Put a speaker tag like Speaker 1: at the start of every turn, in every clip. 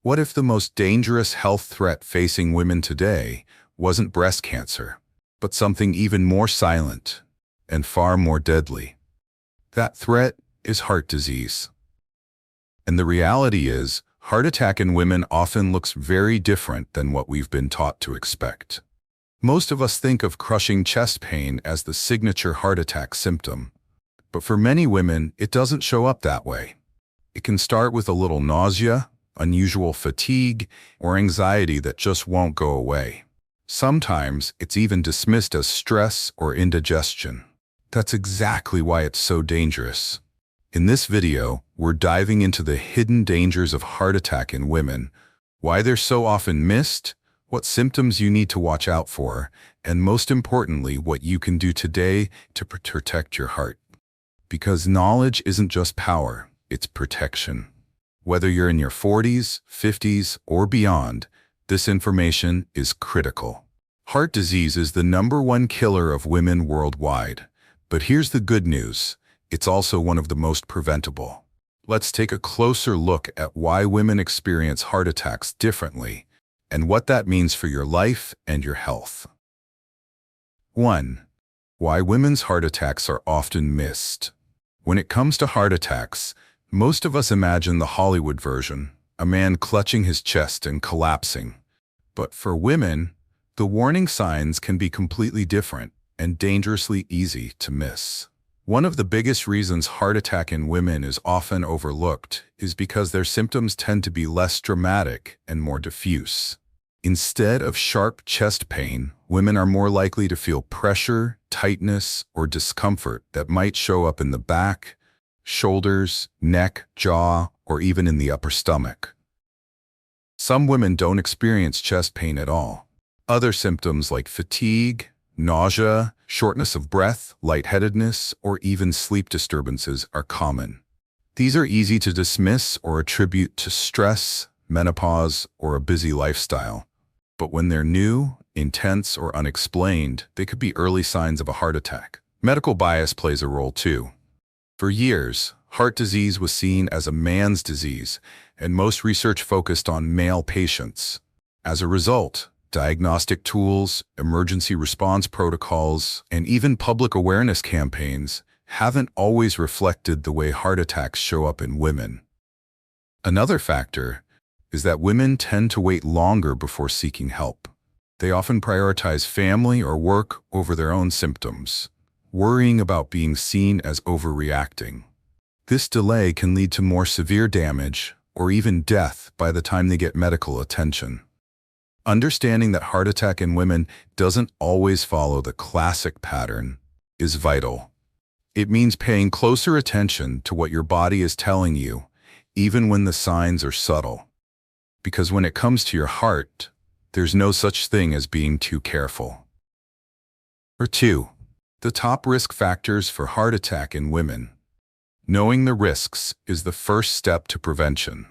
Speaker 1: What if the most dangerous health threat facing women today wasn't breast cancer, but something even more silent and far more deadly? That threat is heart disease. And the reality is, heart attack in women often looks very different than what we've been taught to expect. Most of us think of crushing chest pain as the signature heart attack symptom, but for many women, it doesn't show up that way. It can start with a little nausea, unusual fatigue, or anxiety that just won't go away. Sometimes it's even dismissed as stress or indigestion. That's exactly why it's so dangerous. In this video, we're diving into the hidden dangers of heart attack in women, why they're so often missed, what symptoms you need to watch out for, and most importantly, what you can do today to protect your heart. Because knowledge isn't just power, it's protection. Whether you're in your 40s, 50s, or beyond, this information is critical. Heart disease is the #1 killer of women worldwide. But here's the good news. It's also one of the most preventable. Let's take a closer look at why women experience heart attacks differently and what that means for your life and your health. 1. Why women's heart attacks are often missed. When it comes to heart attacks, most of us imagine the Hollywood version, a man clutching his chest and collapsing. But for women, the warning signs can be completely different and dangerously easy to miss. One of the biggest reasons heart attack in women is often overlooked is because their symptoms tend to be less dramatic and more diffuse. Instead of sharp chest pain, women are more likely to feel pressure, tightness, or discomfort that might show up in the back, shoulders, neck, jaw, or even in the upper stomach. Some women don't experience chest pain at all. Other symptoms like fatigue, nausea, shortness of breath, lightheadedness, or even sleep disturbances are common. These are easy to dismiss or attribute to stress, menopause, or a busy lifestyle. But when they're new, intense, or unexplained, they could be early signs of a heart attack. Medical bias plays a role too. For years, heart disease was seen as a man's disease, and most research focused on male patients. As a result, diagnostic tools, emergency response protocols, and even public awareness campaigns haven't always reflected the way heart attacks show up in women. Another factor is that women tend to wait longer before seeking help. They often prioritize family or work over their own symptoms, worrying about being seen as overreacting. This delay can lead to more severe damage or even death by the time they get medical attention. Understanding that heart attack in women doesn't always follow the classic pattern is vital. It means paying closer attention to what your body is telling you, even when the signs are subtle. Because when it comes to your heart, there's no such thing as being too careful. 2. The top risk factors for heart attack in women. Knowing the risks is the first step to prevention.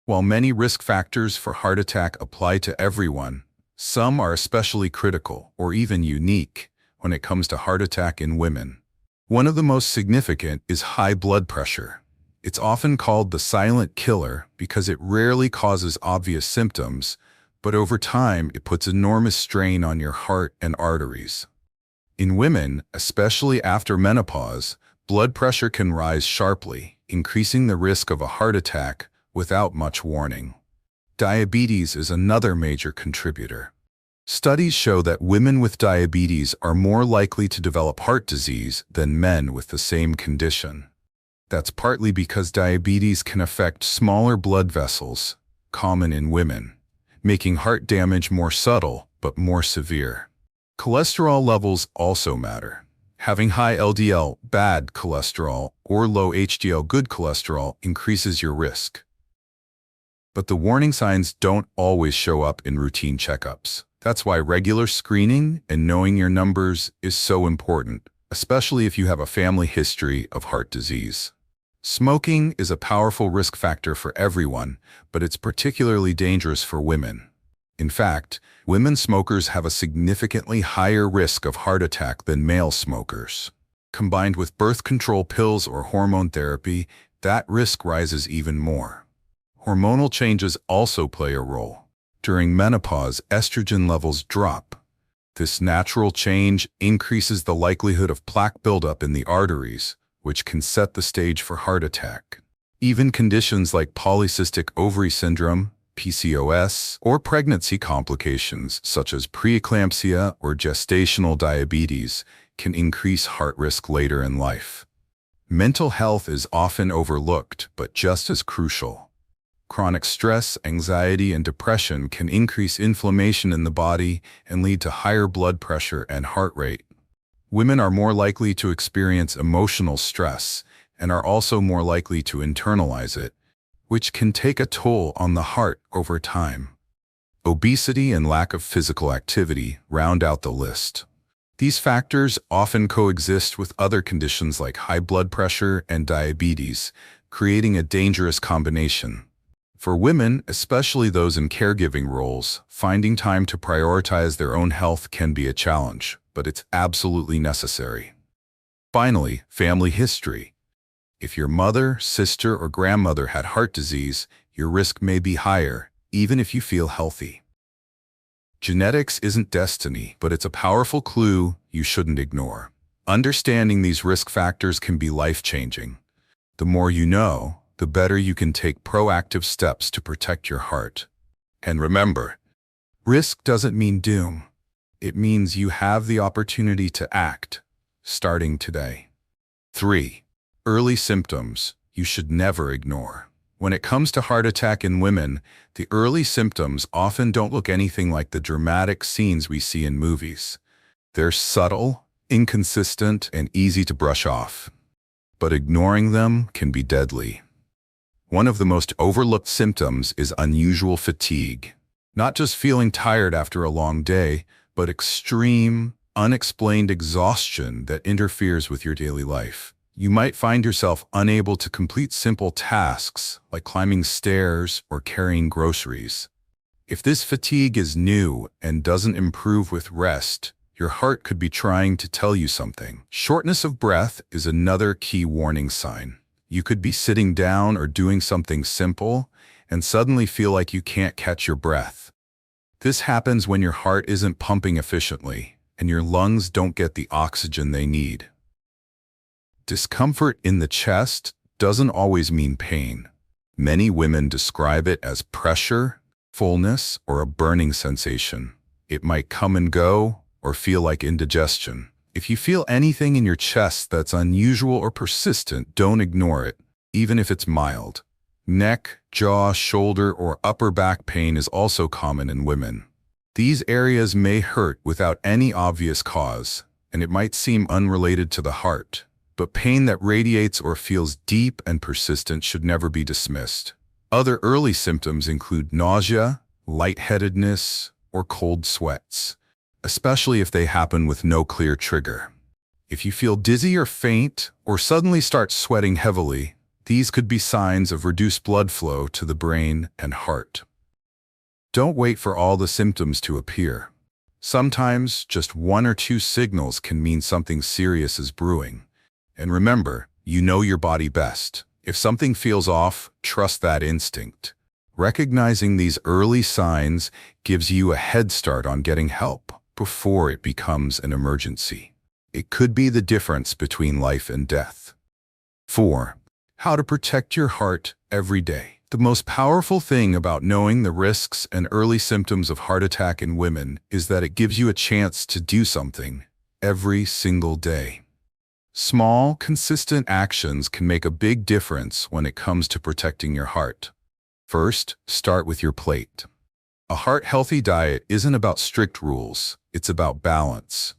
Speaker 1: While many risk factors for heart attack apply to everyone, some are especially critical or even unique when it comes to heart attack in women. One of the most significant is high blood pressure. It's often called the silent killer because it rarely causes obvious symptoms, but over time it puts enormous strain on your heart and arteries. In women, especially after menopause, blood pressure can rise sharply, increasing the risk of a heart attack without much warning. Diabetes is another major contributor. Studies show that women with diabetes are more likely to develop heart disease than men with the same condition. That's partly because diabetes can affect smaller blood vessels, common in women, making heart damage more subtle but more severe. Cholesterol levels also matter. Having high LDL, bad cholesterol, or low HDL, good cholesterol, increases your risk. But the warning signs don't always show up in routine checkups. That's why regular screening and knowing your numbers is so important, especially if you have a family history of heart disease. Smoking is a powerful risk factor for everyone, but it's particularly dangerous for women. In fact, women smokers have a significantly higher risk of heart attack than male smokers. Combined with birth control pills or hormone therapy, that risk rises even more. Hormonal changes also play a role. During menopause, estrogen levels drop. This natural change increases the likelihood of plaque buildup in the arteries, which can set the stage for heart attack. Even conditions like polycystic ovary syndrome, PCOS, or pregnancy complications such as preeclampsia or gestational diabetes can increase heart risk later in life. Mental health is often overlooked, but just as crucial. Chronic stress, anxiety, and depression can increase inflammation in the body and lead to higher blood pressure and heart rate. Women are more likely to experience emotional stress and are also more likely to internalize it, which can take a toll on the heart over time. Obesity and lack of physical activity round out the list. These factors often coexist with other conditions like high blood pressure and diabetes, creating a dangerous combination. For women, especially those in caregiving roles, finding time to prioritize their own health can be a challenge, but it's absolutely necessary. Finally, family history. If your mother, sister, or grandmother had heart disease, your risk may be higher, even if you feel healthy. Genetics isn't destiny, but it's a powerful clue you shouldn't ignore. Understanding these risk factors can be life-changing. The more you know, the better you can take proactive steps to protect your heart. And remember, risk doesn't mean doom. It means you have the opportunity to act, starting today. 3. Early symptoms you should never ignore. When it comes to heart attack in women, the early symptoms often don't look anything like the dramatic scenes we see in movies. They're subtle, inconsistent, and easy to brush off. But ignoring them can be deadly. One of the most overlooked symptoms is unusual fatigue. Not just feeling tired after a long day, but extreme, unexplained exhaustion that interferes with your daily life. You might find yourself unable to complete simple tasks like climbing stairs or carrying groceries. If this fatigue is new and doesn't improve with rest, your heart could be trying to tell you something. Shortness of breath is another key warning sign. You could be sitting down or doing something simple and suddenly feel like you can't catch your breath. This happens when your heart isn't pumping efficiently and your lungs don't get the oxygen they need. Discomfort in the chest doesn't always mean pain. Many women describe it as pressure, fullness, or a burning sensation. It might come and go or feel like indigestion. If you feel anything in your chest that's unusual or persistent, don't ignore it, even if it's mild. Neck, jaw, shoulder, or upper back pain is also common in women. These areas may hurt without any obvious cause, and it might seem unrelated to the heart. But pain that radiates or feels deep and persistent should never be dismissed. Other early symptoms include nausea, lightheadedness, or cold sweats, especially if they happen with no clear trigger. If you feel dizzy or faint, or suddenly start sweating heavily, these could be signs of reduced blood flow to the brain and heart. Don't wait for all the symptoms to appear. Sometimes just one or two signals can mean something serious is brewing. And remember, you know your body best. If something feels off, trust that instinct. Recognizing these early signs gives you a head start on getting help before it becomes an emergency. It could be the difference between life and death. 4. How to protect your heart every day. The most powerful thing about knowing the risks and early symptoms of heart attack in women is that it gives you a chance to do something every single day. Small, consistent actions can make a big difference when it comes to protecting your heart. First, start with your plate. A heart-healthy diet isn't about strict rules, it's about balance.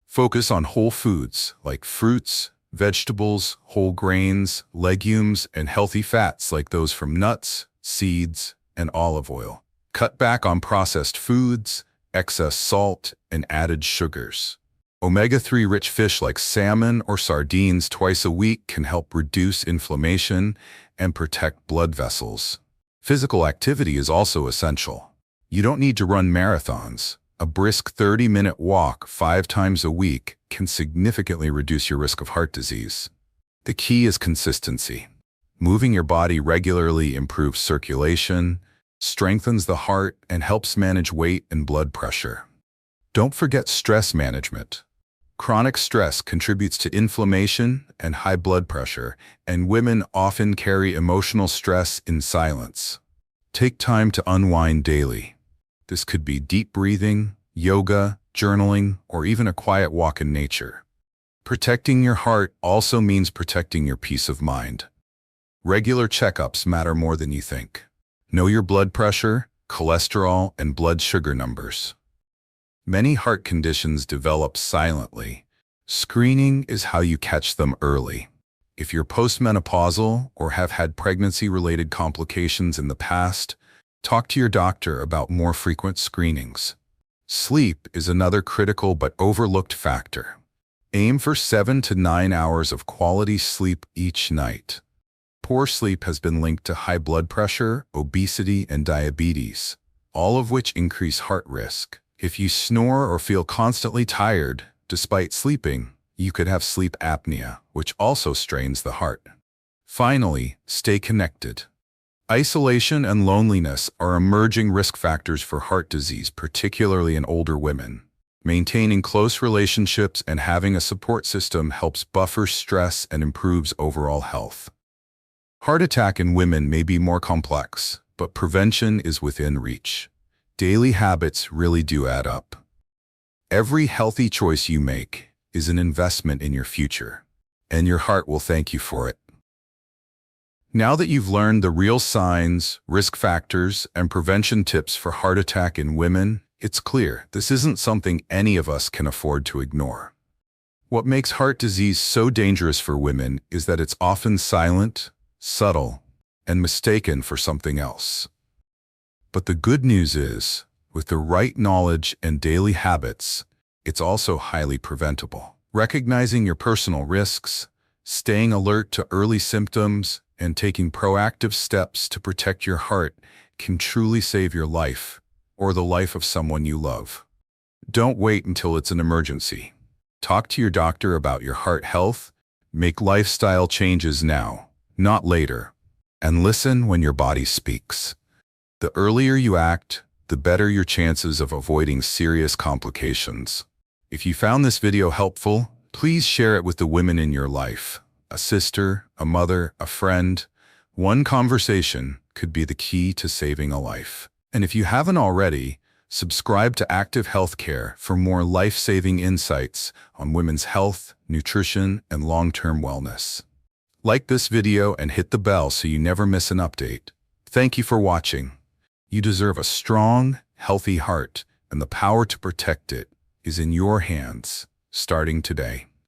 Speaker 1: Focus on whole foods like fruits, vegetables, whole grains, legumes, and healthy fats like those from nuts, seeds, and olive oil. Cut back on processed foods, excess salt, and added sugars. Omega-3 rich fish like salmon or sardines twice a week can help reduce inflammation and protect blood vessels. Physical activity is also essential. You don't need to run marathons. A brisk 30-minute walk 5 times a week can significantly reduce your risk of heart disease. The key is consistency. Moving your body regularly improves circulation, strengthens the heart, and helps manage weight and blood pressure. Don't forget stress management. Chronic stress contributes to inflammation and high blood pressure, and women often carry emotional stress in silence. Take time to unwind daily. This could be deep breathing, yoga, journaling, or even a quiet walk in nature. Protecting your heart also means protecting your peace of mind. Regular checkups matter more than you think. Know your blood pressure, cholesterol, and blood sugar numbers. Many heart conditions develop silently. Screening is how you catch them early. If you're postmenopausal or have had pregnancy-related complications in the past, talk to your doctor about more frequent screenings. Sleep is another critical but overlooked factor. Aim for 7 to 9 hours of quality sleep each night. Poor sleep has been linked to high blood pressure, obesity, and diabetes, all of which increase heart risk. If you snore or feel constantly tired, despite sleeping, you could have sleep apnea, which also strains the heart. Finally, stay connected. Isolation and loneliness are emerging risk factors for heart disease, particularly in older women. Maintaining close relationships and having a support system helps buffer stress and improves overall health. Heart attack in women may be more complex, but prevention is within reach. Daily habits really do add up. Every healthy choice you make is an investment in your future, and your heart will thank you for it. Now that you've learned the real signs, risk factors, and prevention tips for heart attack in women, it's clear this isn't something any of us can afford to ignore. What makes heart disease so dangerous for women is that it's often silent, subtle, and mistaken for something else. But the good news is, with the right knowledge and daily habits, it's also highly preventable. Recognizing your personal risks, staying alert to early symptoms, and taking proactive steps to protect your heart can truly save your life or the life of someone you love. Don't wait until it's an emergency. Talk to your doctor about your heart health, make lifestyle changes now, not later, and listen when your body speaks. The earlier you act, the better your chances of avoiding serious complications. If you found this video helpful, please share it with the women in your life. A sister, a mother, a friend. One conversation could be the key to saving a life. And if you haven't already, subscribe to ActiveHealthCare for more life-saving insights on women's health, nutrition, and long-term wellness. Like this video and hit the bell so you never miss an update. Thank you for watching. You deserve a strong, healthy heart, and the power to protect it is in your hands, starting today.